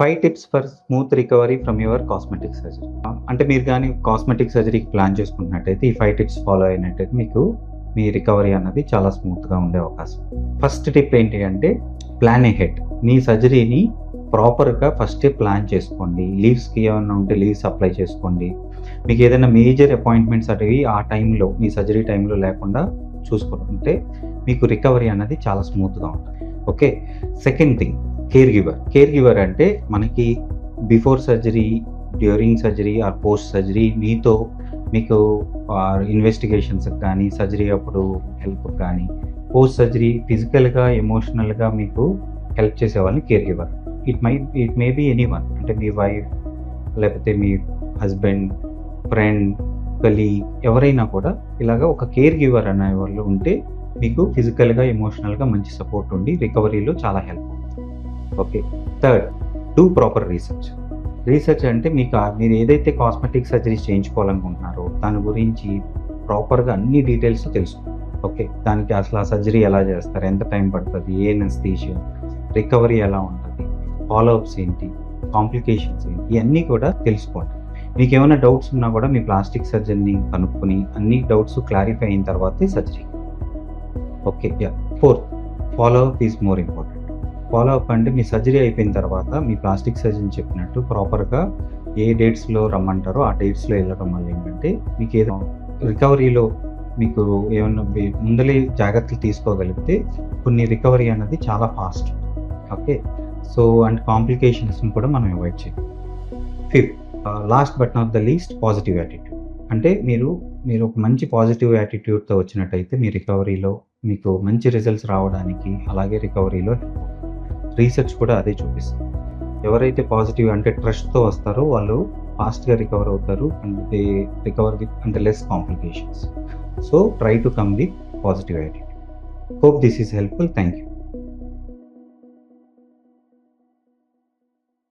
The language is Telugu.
5 tips for smooth recovery from your cosmetic surgery. అంటే మీరు గానీ కాస్మెటిక్ సర్జరీకి ప్లాన్ చేసుకుంటున్నట్టయితే ఈ 5 టిప్స్ ఫాలో అయినట్టయితే మీకు మీ రికవరీ అన్నది చాలా స్మూత్‌గా ఉండే అవకాశం. ఫస్ట్ టిప్ ఏంటి అంటే ప్లాన్ ఎహెడ్. మీ సర్జరీని ప్రాపర్‌గా ఫస్టే ప్లాన్ చేసుకోండి. లీవ్స్‌కి ఏమన్నా ఉంటే లీవ్స్ అప్లై చేసుకోండి. మీకు ఏదైనా మేజర్ అపాయింట్మెంట్స్ అనేవి ఆ టైంలో మీ సర్జరీ టైంలో లేకుండా చూసుకుంటే మీకు రికవరీ అన్నది చాలా స్మూత్‌గా ఉంటుంది. Okay. Second thing care giver. Care giver అంటే మనకి before surgery, during surgery or post surgery మీకు ఇన్వెస్టిగేషన్స్‌కి కానీ, సర్జరీ అప్పుడు హెల్ప్‌కి కానీ, పోస్ట్ సర్జరీ ఫిజికల్‌గా, ఎమోషనల్‌గా మీకు హెల్ప్ చేసే వాళ్ళని care giver. It may be anyone. అంటే మీ వైఫ్, లేకపోతే మీ హస్బెండ్, ఫ్రెండ్, కలీగ్ ఎవరైనా కూడా ఇలాగ ఒక కేర్ గివర్ అనేవాళ్ళు ఉంటే మీకు ఫిజికల్‌గా, ఎమోషనల్‌గా మంచి సపోర్ట్ ఉండి రికవరీలో చాలా హెల్ప్ అవుతుంది. Okay. Third, do proper research. Research అంటే మీరు ఏదైతే కాస్మెటిక్ సర్జరీస్ చేయించుకోవాలనుకుంటున్నారో దాని గురించి ప్రాపర్‌గా అన్ని డీటెయిల్స్ తెలుసుకోండి. ఓకే. దానికి అసలు ఆ సర్జరీ ఎలా చేస్తారు? ఎంత టైం పడుతుంది? ఏ అనస్థీషియా? రికవరీ ఎలా ఉంటది? ఫాలో అప్స్ ఏంటి? కాంప్లికేషన్స్ ఏంటి? ఇయన్నీ కూడా తెలుసుకోండి. మీకేమైనా డౌట్స్ ఉన్నా కూడా మీ ప్లాస్టిక్ సర్జన్‌ని కనుక్కొని అన్ని డౌట్స్ క్లారిఫై అయిన తర్వాతే surgery. Okay. Fourth, follow up is more important. Follow up అంటే మీ సర్జరీ అయిపోయిన తర్వాత మీ ప్లాస్టిక్ సర్జన్ చెప్పినట్టు ప్రాపర్‌గా ఏ డేట్స్‌లో రమ్మంటారో ఆ డేట్స్‌లో వెళ్ళడం వల్ల ఏంటంటే మీకు ఏదో రికవరీలో మీకు ఏమన్నా ముందలే జాగ్రత్తలు తీసుకోగలిగితే కొన్ని రికవరీ అన్నది చాలా ఫాస్ట్. ఓకే. సో అండ్ కాంప్లికేషన్స్‌ని కూడా మనం అవాయిడ్ చేయాలి. Fifth, last but not the least positive attitude. అంటే మీరు ఒక మంచి పాజిటివ్ యాటిట్యూడ్‌తో వచ్చినట్టయితే మీ రికవరీలో మీకు మంచి రిజల్ట్స్ రావడానికి అలాగే రికవరీలో హెల్ప్ అవుతుంది. రీసెర్చ్ కూడా అదే చూపిస్తుంది. ఎవరైతే పాజిటివ్ అంటే ట్రస్ట్‌తో వస్తారో వాళ్ళు ఫాస్ట్‌గా రికవర్ అవుతారు. అండ్ దే రికవర్ విత్ అంటే less complications. So try to come with positive attitude. Hope this is helpful. Thank you.